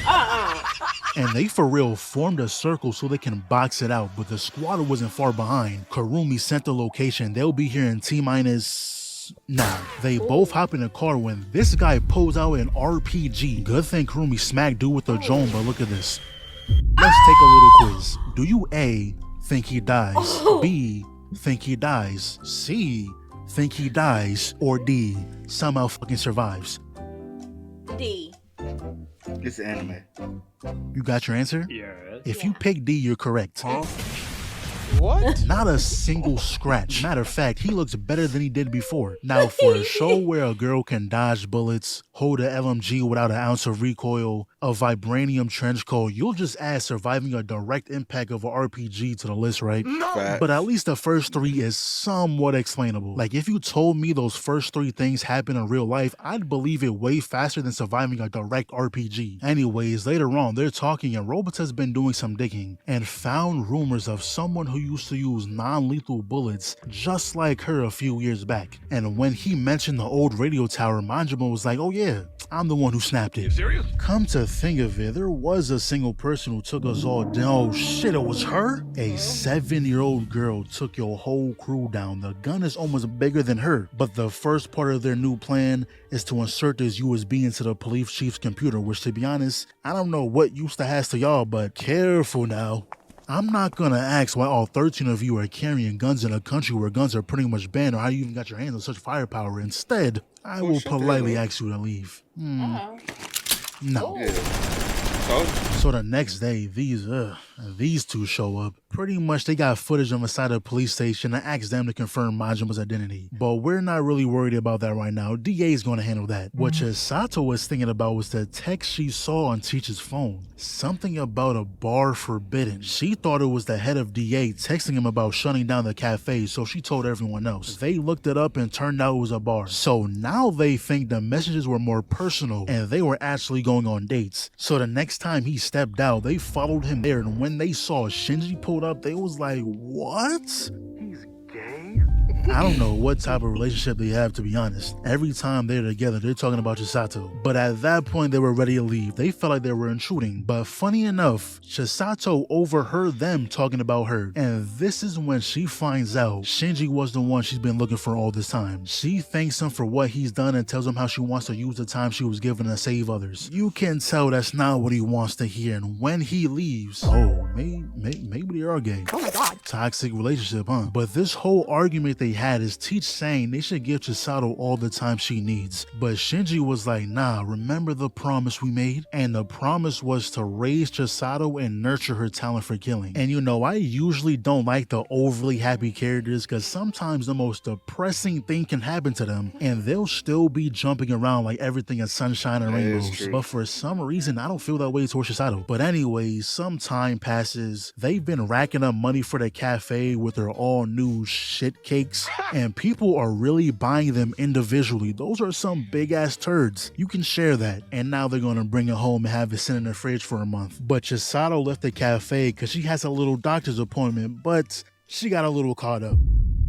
And they for real formed a circle so they can box it out, but the squad wasn't far behind. Kurumi sent the location. They'll be here in T-minus... Nah, they both hop in a car when this guy pulls out an RPG. Good thing Kurumi smacked dude with the drone, but look at this. Let's take a little quiz. Do you A, think he dies, B, think he dies, C, think he dies, or D, somehow fucking survives? D. It's anime. You got your answer? Yeah. If you pick D, you're correct. Huh? What? Not a single scratch. Matter of fact, he looks better than he did before. Now, for a show where a girl can dodge bullets, hold a LMG without an ounce of recoil, a vibranium trench coat, you'll just add surviving a direct impact of an RPG to the list, right? No. But at least the first 3 is somewhat explainable. Like, if you told me those first 3 things happen in real life, I'd believe it way faster than surviving a direct RPG. Anyways, later on, they're talking and Robota's been doing some digging and found rumors of someone who used to use non-lethal bullets just like her a few years back. And when he mentioned the old radio tower, Majima was like, oh yeah, I'm the one who snapped it. Serious? Come to think of it, there was a single person who took us all down. Oh shit, it was her? A 7-year-old girl took your whole crew down. The gun is almost bigger than her. But the first part of their new plan is to insert this USB into the police chief's computer, which to be honest, I don't know what use that has to y'all, but careful now. I'm not gonna ask why all 13 of you are carrying guns in a country where guns are pretty much banned or how you even got your hands on such firepower. Instead, I will politely ask you to leave. No. So the next day, these 2 show up. Pretty much they got footage of inside a police station and asked them to confirm Majima's identity. But we're not really worried about that right now. DA is going to handle that. What Chisato was thinking about was the text she saw on Teach's phone. Something about a bar forbidden. She thought it was the head of DA texting him about shutting down the cafe, so she told everyone else. They looked it up and turned out it was a bar. So now they think the messages were more personal and they were actually going on dates. So the next time he stepped out, they followed him there, and when they saw Shinji pulled up, they was like, what? He's gay? I don't know what type of relationship they have, to be honest. Every time they're together, they're talking about Chisato. But at that point, they were ready to leave. They felt like they were intruding. But funny enough, Chisato overheard them talking about her. And this is when she finds out Shinji was the one she's been looking for all this time. She thanks him for what he's done and tells him how she wants to use the time she was given to save others. You can tell that's not what he wants to hear. And when he leaves, oh maybe they are gay. Oh my god. Toxic relationship, huh? But this whole argument they had is Teach saying they should give Chisato all the time she needs. But Shinji was like, nah, remember the promise we made? And the promise was to raise Chisato and nurture her talent for killing. And you know, I usually don't like the overly happy characters because sometimes the most depressing thing can happen to them and they'll still be jumping around like everything is sunshine and rainbows. But for some reason, I don't feel that way towards Chisato. But anyways, some time passes. They've been racking up money for the cafe with their all new shit cakes and people are really buying them individually. Those are some big ass turds. You can share that. And now they're gonna bring it home and have it sit in the fridge for a month. But Chisato left the cafe because she has a little doctor's appointment, but she got a little caught up.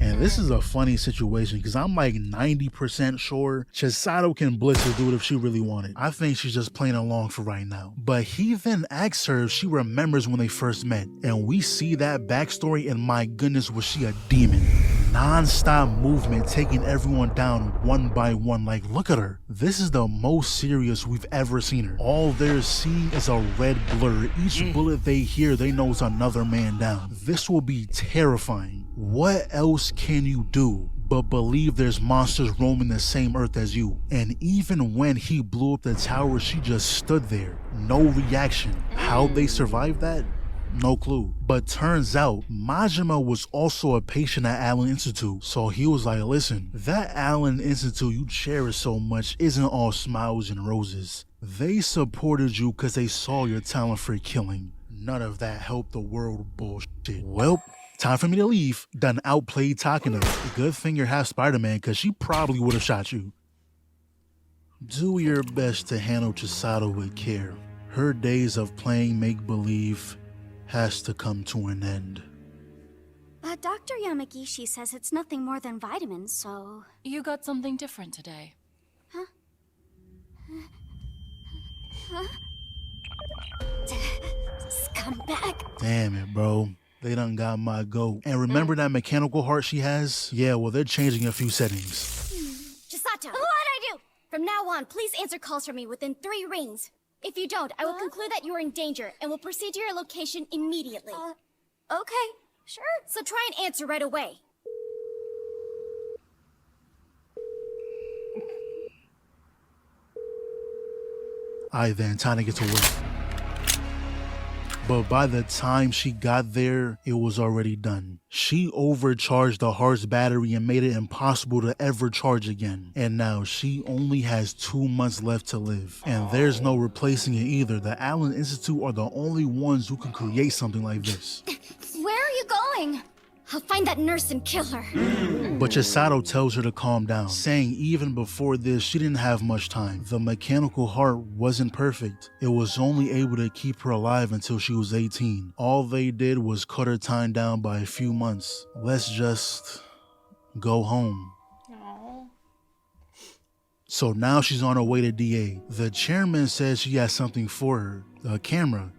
And this is a funny situation because I'm like 90% sure Chisato can blitz a dude if she really wanted. I think she's just playing along for right now. But he then asks her if she remembers when they first met. And we see that backstory and my goodness, was she a demon. Non-stop movement, taking everyone down one by one. Like, look at her. This is the most serious we've ever seen her. All they're seeing is a red blur. Each bullet they hear, they know it's another man down. This will be terrifying. What else can you do but believe there's monsters roaming the same earth as you? And even when he blew up the tower, she just stood there. No reaction. How'd they survive that? No clue. But turns out Majima was also a patient at Allen Institute. So he was like, listen, that Allen Institute you cherish so much isn't all smiles and roses. They supported you because they saw your talent for killing. None of that helped the world bullshit. Well, time for me to leave. Done outplayed Takina. Good thing you're half Spider-Man because she probably would have shot you. Do your best to handle Chisato with care. Her days of playing make-believe has to come to an end. Dr. Yamagishi says it's nothing more than vitamins, so... You got something different today. Huh? Scumbag. Damn it, bro. They done got my goat. And remember that mechanical heart she has? Yeah, well, they're changing a few settings. Chisato! What'd I do? From now on, please answer calls from me within 3 rings. If you don't, I will conclude that you are in danger and will proceed to your location immediately. Okay, sure. So try and answer right away. Alright then, time to get to work. But by the time she got there, it was already done. She overcharged the heart's battery and made it impossible to ever charge again. And now she only has 2 months left to live. And there's no replacing it either. The Allen Institute are the only ones who can create something like this. Where are you going? I'll find that nurse and kill her. But Chisato tells her to calm down, saying even before this, she didn't have much time. The mechanical heart wasn't perfect. It was only able to keep her alive until she was 18. All they did was cut her time down by a few months. Let's just go home. Aww. So now she's on her way to DA. The chairman says she has something for her, a camera.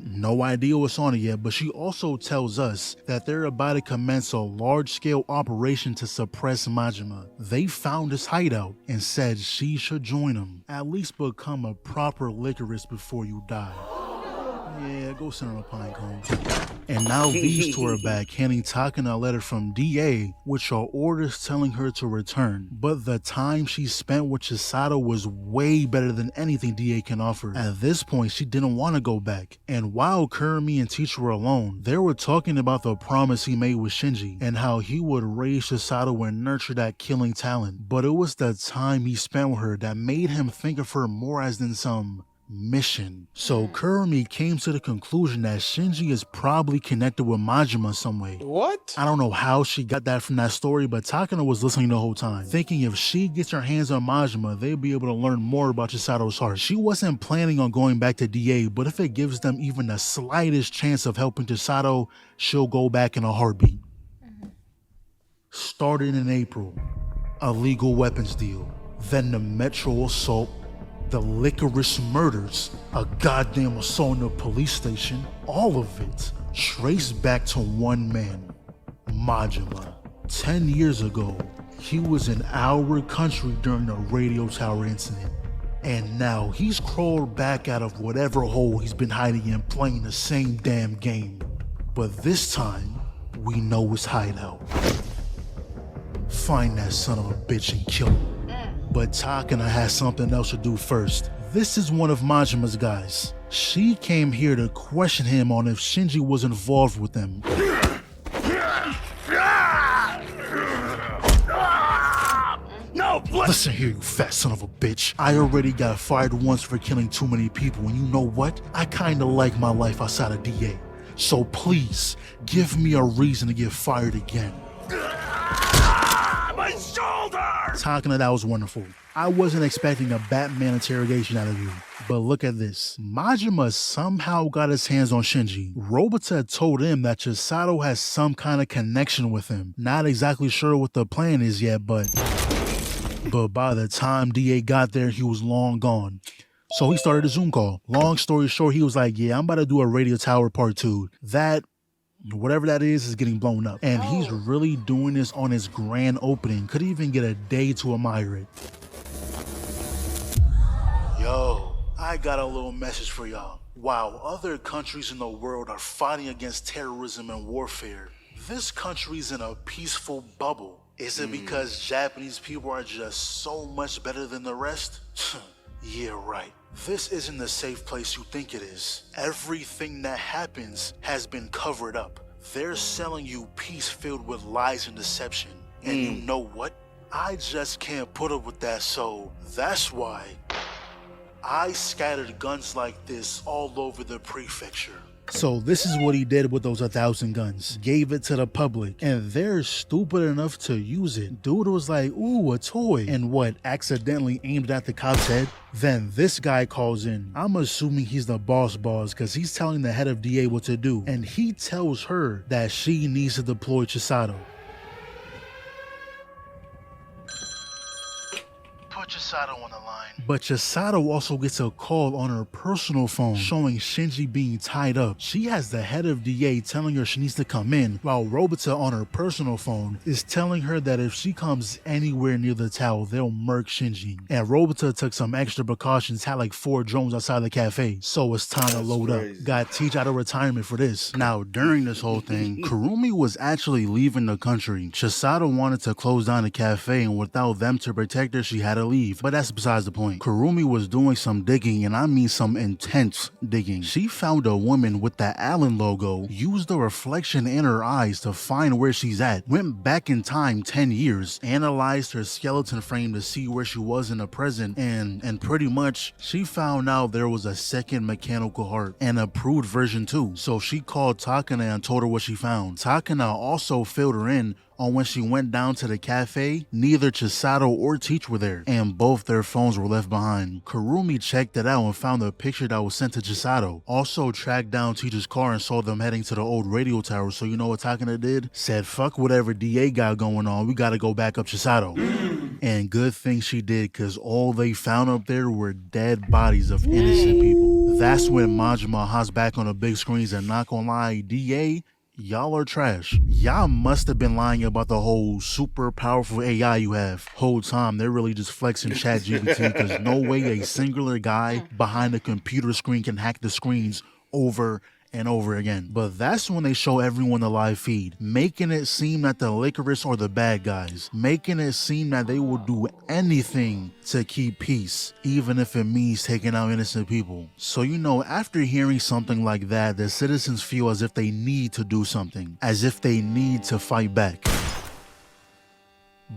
No idea what's on it yet, but she also tells us that they're about to commence a large-scale operation to suppress Majima. They found his hideout and said she should join them. At least become a proper LYCORIS before you die. Yeah, go sit on a pine cone. And now these two are back, handing Takina a letter from DA, which are orders telling her to return. But the time she spent with Chisato was way better than anything DA can offer. At this point, she didn't want to go back. And while Kurumi and Teach were alone, they were talking about the promise he made with Shinji, and how he would raise Chisato and nurture that killing talent. But it was the time he spent with her that made him think of her more as than some mission. So Kurumi came to the conclusion that Shinji is probably connected with Majima some way. What? I don't know how she got that from that story, but Takina was listening the whole time, thinking if she gets her hands on Majima, they'll be able to learn more about Chisato's heart. She wasn't planning on going back to DA, but if it gives them even the slightest chance of helping Chisato, she'll go back in a heartbeat. Started in April, a legal weapons deal, then the Metro assault, the LYCORIS murders, a goddamn assault in a police station, all of it traced back to one man, Majima. 10 years ago, he was in our country during the radio tower incident. And now he's crawled back out of whatever hole he's been hiding in playing the same damn game. But this time, we know his hideout. Find that son of a bitch and kill him. But Takina has something else to do first. This is one of Majima's guys. She came here to question him on if Shinji was involved with them. No, listen here, you fat son of a bitch. I already got fired once for killing too many people, and you know what? I kinda like my life outside of DA. So please, give me a reason to get fired again. My shoulder! Takina, that was wonderful. I wasn't expecting a Batman interrogation out of you, but look at this. Majima somehow got his hands on Shinji. Robota told him that Chisato has some kind of connection with him. Not exactly sure what the plan is yet, but by the time DA got there, he was long gone. So he started a Zoom call. Long story short, he was like, yeah, I'm about to do a radio tower part 2. That, whatever that is getting blown up. And he's really doing this on his grand opening. Could even get a day to admire it. Yo, I got a little message for y'all. While other countries in the world are fighting against terrorism and warfare, this country's in a peaceful bubble. Is it because Japanese people are just so much better than the rest? Yeah, right. This isn't the safe place you think it is. Everything that happens has been covered up. They're selling you peace filled with lies and deception. And you know what? I just can't put up with that, so that's why I scattered guns like this all over the prefecture. So this is what he did with those 1,000 guns. Gave it to the public, and they're stupid enough to use it. Dude was like, ooh, a toy. And what, accidentally aimed at the cop's head? Then this guy calls in. I'm assuming he's the boss because he's telling the head of DA what to do. And he tells her that she needs to deploy Chisato. Put Chisato on the line. But Chisato also gets a call on her personal phone showing Shinji being tied up. She has the head of DA telling her she needs to come in, while Robota on her personal phone is telling her that if she comes anywhere near the tower, they'll murk Shinji. And Robota took some extra precautions, had like 4 drones outside the cafe. So it's time to load up. Got Teach out of retirement for this. Now, during this whole thing, Kurumi was actually leaving the country. Chisato wanted to close down the cafe, and without them to protect her, she had to leave. But that's besides the point. Kurumi was doing some digging, and I mean some intense digging. She found a woman with the Allen logo, used the reflection in her eyes to find where she's at, went back in time 10 years, analyzed her skeleton frame to see where she was in the present, and pretty much she found out there was a second mechanical heart, an approved version too. So she called Takina and told her what she found. Takina also filled her in on when she went down to the cafe, neither Chisato or Teach were there, and both their phones were left behind. Kurumi checked it out and found the picture that was sent to Chisato. Also tracked down Teach's car and saw them heading to the old radio tower, so you know what Takina did? Said, fuck whatever DA got going on, we gotta go back up Chisato. And good thing she did, cause all they found up there were dead bodies of innocent people. That's when Majima hops back on the big screens, and not gonna lie, DA, y'all are trash. Y'all must have been lying about the whole super powerful AI you have. Whole time, they're really just flexing ChatGPT, because no way a singular guy behind a computer screen can hack the screens over and over again. But that's when they show everyone the live feed, making it seem that the LYCORIS are the bad guys, making it seem that they will do anything to keep peace, even if it means taking out innocent people. So you know, after hearing something like that, the citizens feel as if they need to do something, as if they need to fight back.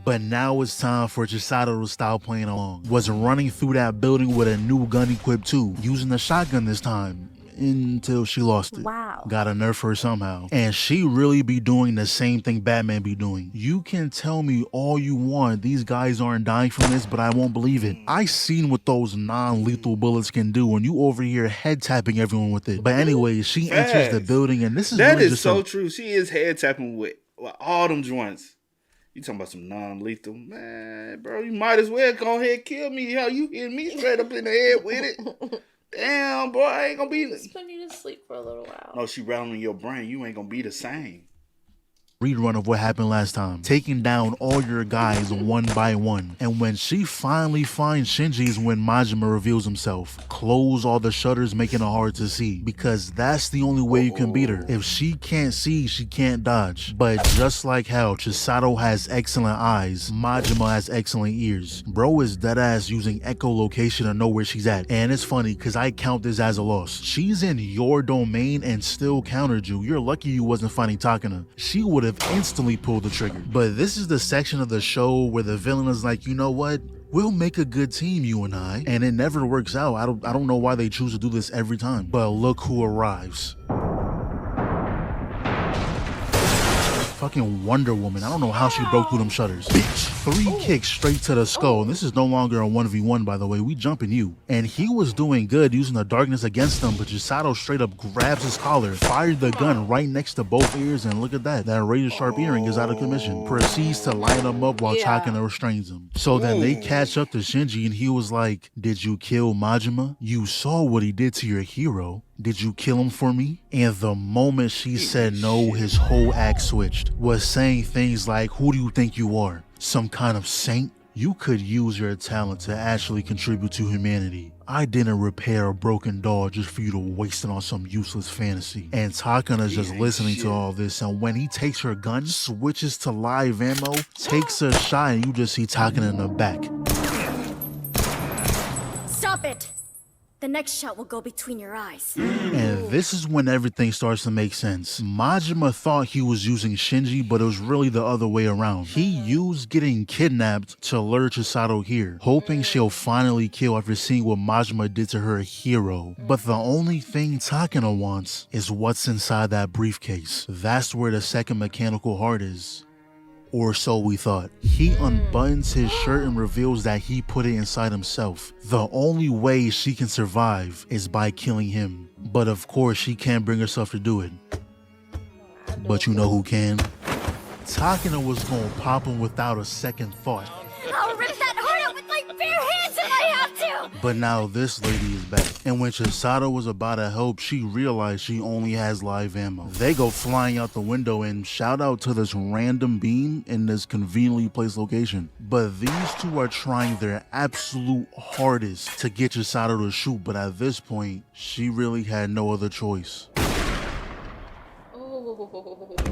But now it's time for Chisato to stop playing along. Was running through that building with a new gun equipped too, using the shotgun this time, until she lost it. Wow. Got a nerf her somehow. And she really be doing the same thing Batman be doing. You can tell me all you want, these guys aren't dying from this, but I won't believe it. I seen what those non-lethal bullets can do, and you over here head tapping everyone with it. But anyway, she enters the building, and this is that really is just so true. She is head tapping with all them joints. You talking about some non-lethal, man, bro? You might as well go ahead and kill me. How you hit me straight up in the head with it? Damn, boy, I ain't gonna be. Just putting you to sleep for a little while. No, she rattling your brain. You ain't gonna be the same. rerun of what happened last time, taking down all your guys one by one. And when she finally finds Shinji is when Majima reveals himself. Close all the shutters, making it hard to see, because that's the only way you can beat her. If she can't see, she can't dodge. But just like how Chisato has excellent eyes, Majima has excellent ears. Bro is deadass using echolocation to know where she's at. And it's funny because I count this as a loss. She's in your domain and still countered you. You're lucky you wasn't fighting Takina. She would have instantly pulled the trigger. But this is the section of the show where the villain is like, you know what? We'll make a good team, you and I. And it never works out. I don't know why they choose to do this every time. But look who arrives. Fucking Wonder Woman. I don't know how she broke through them shutters. Bitch. 3 kicks straight to the skull. And this is no longer a 1v1, by the way. We jumping you. And he was doing good using the darkness against them, but Chisato straight up grabs his collar, fired the gun right next to both ears, and look at that. That razor sharp earring is out of commission. Proceeds to line him up while Takina restrains him. So then they catch up to Shinji, and he was like, did you kill Majima? You saw what he did to your hero. Did you kill him for me? And the moment she said no, his whole act switched. Was saying things like, who do you think you are? Some kind of saint? You could use your talent to actually contribute to humanity. I didn't repair a broken doll just for you to waste it on some useless fantasy. And Takina's just listening to all this, and when he takes her gun, switches to live ammo, takes a shot, and you just see Takina in the back. Stop it! The next shot will go between your eyes. And this is when everything starts to make sense. Majima thought he was using Shinji, but it was really the other way around. He used getting kidnapped to lure Chisato here, hoping she'll finally kill after seeing what Majima did to her hero. But the only thing Takina wants is what's inside that briefcase. That's where the second mechanical heart is. Or so we thought. He unbuttons his shirt and reveals that he put it inside himself. The only way she can survive is by killing him. But of course, she can't bring herself to do it. But you know who can? Takina was gonna pop him without a second thought. I'll rip that heart out with my bare hands if I have to! But now this lady is back. And when Chisato was about to help, she realized she only has live ammo. They go flying out the window, and shout out to this random beam in this conveniently placed location. But these two are trying their absolute hardest to get Chisato to shoot, but at this point, she really had no other choice.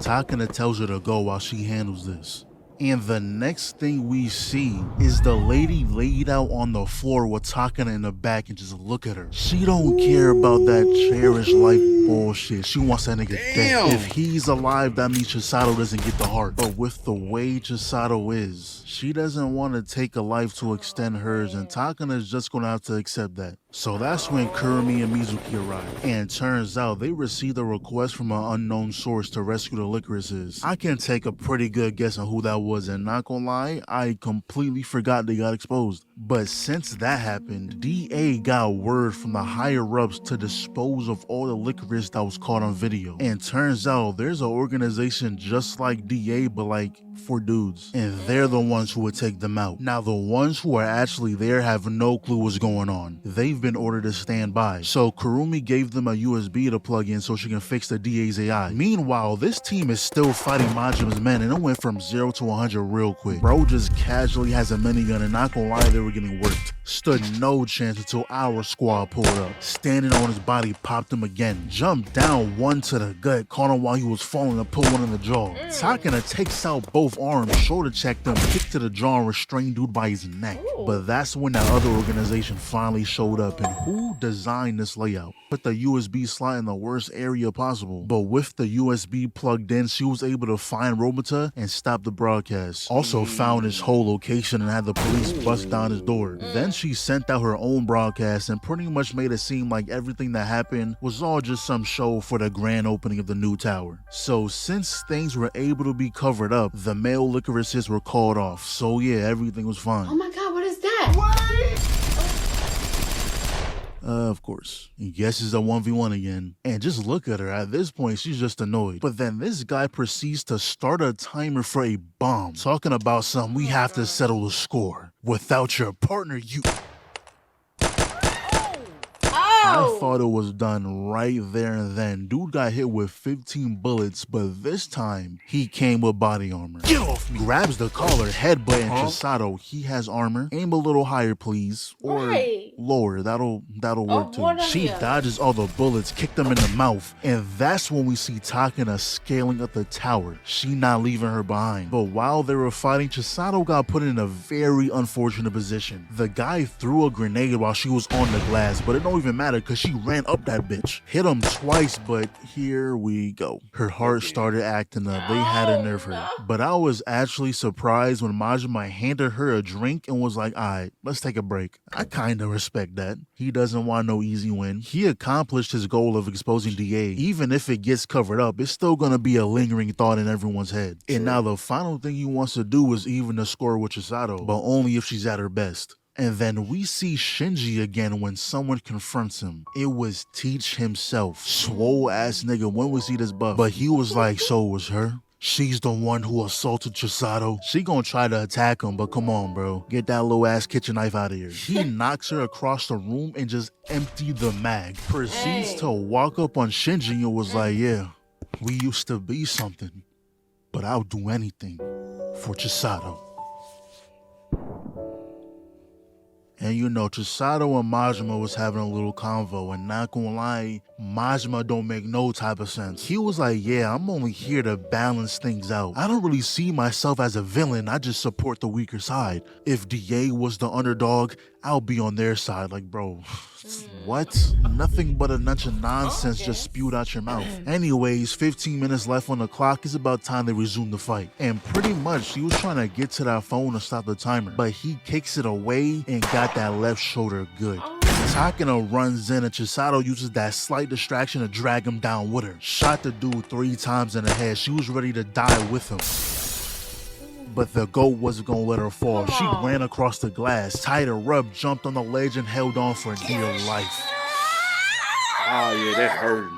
Takina tells her to go while she handles this. And the next thing we see is the lady laid out on the floor with Takina in the back, and just look at her. She don't care about that cherished life bullshit. She wants that nigga dead. If he's alive, that means Chisato doesn't get the heart. But with the way Chisato is, she doesn't want to take a life to extend hers, and Takina is just gonna have to accept that. So that's when Kurumi and Mizuki arrive. And turns out they received a request from an unknown source to rescue the LYCORISes. I can take a pretty good guess on who that was, and not gonna lie, I completely forgot they got exposed. But since that happened, DA got word from the higher ups to dispose of all the LYCORIS that was caught on video. And turns out there's an organization just like DA, but like for dudes. And they're the ones who would take them out. Now the ones who are actually there have no clue what's going on. They've been ordered to stand by. So Kurumi gave them a USB to plug in so she can fix the DA's AI. Meanwhile, this team is still fighting Majima's men, and it went from 0 to 100 real quick. Bro just casually has a minigun, and not gonna lie, they were getting worked. Stood no chance until our squad pulled up. Standing on his body, popped him again. Jumped down one to the gut, caught him while he was falling and put one in the jaw. Takina takes out both arms, shoulder checked him, kicked to the jaw, and restrained dude by his neck. But that's when that other organization finally showed up. And who designed this layout? Put the USB slot in the worst area possible. But with the USB plugged in, she was able to find Robota and stop the broadcast. Also found his whole location and had the police bust down his door. Then she sent out her own broadcast and pretty much made it seem like everything that happened was all just some show for the grand opening of the new tower. So since things were able to be covered up, the male LYCORISes were called off. So yeah, everything was fine. Oh my god, what is that? Of course. Yes, it's a 1v1 again. And just look at her. At this point, she's just annoyed. But then this guy proceeds to start a timer for a bomb. Talking about something, we have to settle the score. Without your partner, you... I thought it was done right there and then. Dude got hit with 15 bullets, but this time he came with body armor. Get off me! Grabs the collar, headbutt, and Chisato. He has armor. Aim a little higher, please, or lower. That'll work too. She dodges all the bullets, kick them in the mouth, and that's when we see Takina scaling up the tower. She not leaving her behind. But while they were fighting, Chisato got put in a very unfortunate position. The guy threw a grenade while she was on the glass, but it don't even matter because she ran up that bitch. Hit him twice, but here we go. Her heart started acting up. They had to nerve her. But I was actually surprised when Majima handed her a drink and was like, alright, let's take a break. I kinda respect that. He doesn't want no easy win. He accomplished his goal of exposing DA. Even if it gets covered up, it's still gonna be a lingering thought in everyone's head. And now the final thing he wants to do is even the score with Chisato, but only if she's at her best. And then we see Shinji again when someone confronts him. It was Teach himself. Swole ass nigga, when we see this buff. But he was like, so it was her? She's the one who assaulted Chisato. She gonna try to attack him, but come on, bro. Get that little ass kitchen knife out of here. He knocks her across the room and just emptied the mag. Proceeds to walk up on Shinji and was like, yeah, we used to be something, but I'll do anything for Chisato. And you know, Chisato and Majima was having a little convo, and not gonna lie, Majima don't make no type of sense. He was like, yeah, I'm only here to balance things out. I don't really see myself as a villain, I just support the weaker side. If DA was the underdog, I'll be on their side. Like, bro, what? Nothing but a bunch of nonsense just spewed out your mouth. Anyways, 15 minutes left on the clock. It's about time they resume the fight. And pretty much, he was trying to get to that phone to stop the timer, but he kicks it away and got that left shoulder good. Takina runs in and Chisato uses that slight distraction to drag him down with her. Shot the dude 3 times in the head. She was ready to die with him. But the goat wasn't gonna let her fall. She ran across the glass, tied her up, jumped on the ledge, and held on for dear life. Oh yeah, that hurt.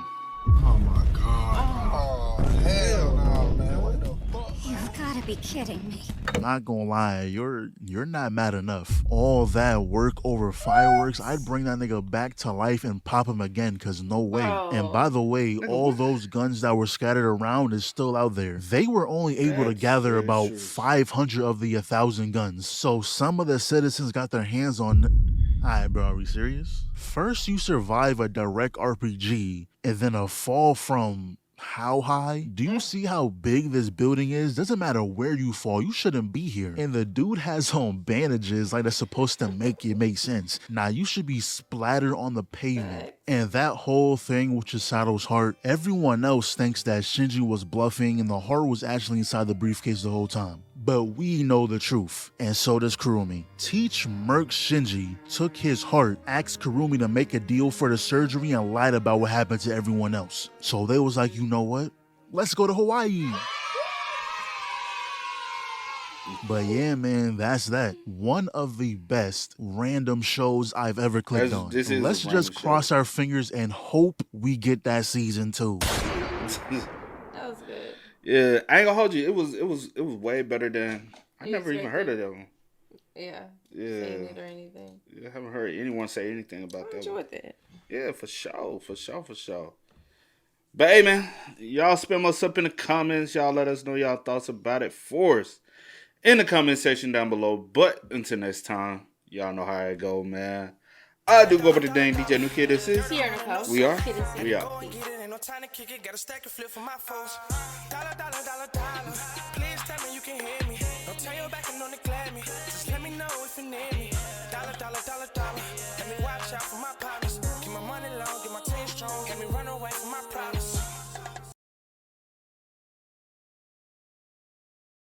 Oh my god. Oh hell no, man. What the fuck? You've gotta be kidding me. Not gonna lie, you're not mad enough. All that work over fireworks, I'd bring that nigga back to life and pop him again, cause no way. And by the way, all those guns that were scattered around is still out there. They were only able to gather about 500 of the 1,000 guns. So some of the citizens got their hands on. Alright bro, are we serious? First you survive a direct RPG and then a fall from how high? Do you see how big this building is? Doesn't matter where you fall, you shouldn't be here. And the dude has on bandages like that's supposed to make it make sense. Now you should be splattered on the pavement. And that whole thing with Chisato's heart, everyone else thinks that Shinji was bluffing and the heart was actually inside the briefcase the whole time. But we know the truth, and so does Kurumi. Teach murked Shinji, took his heart, asked Kurumi to make a deal for the surgery, and lied about what happened to everyone else. So they was like, you know what? Let's go to Hawaii. But yeah, man, that's that. One of the best random shows I've ever clicked on. Let's just cross our fingers and hope we get that season 2. That was good. Yeah, I ain't gonna hold you. It was way better than I never even heard of that one. Yeah. Yeah. Saying it or anything. I haven't heard anyone say anything about that. Enjoyed that. Yeah, for sure. But hey, man, y'all spam us up in the comments. Y'all let us know y'all thoughts about it for us in the comment section down below. But until next time, y'all know how it go, man. I do go by the dang DJ New Kid. This is we are. We out. No time to kick it, got a stack of flip for my foes. Dollar. Please tell me you can hear me. Don't turn your back and don't neglect me. Just let me know if you need me. Dollar. Let me watch out for my power.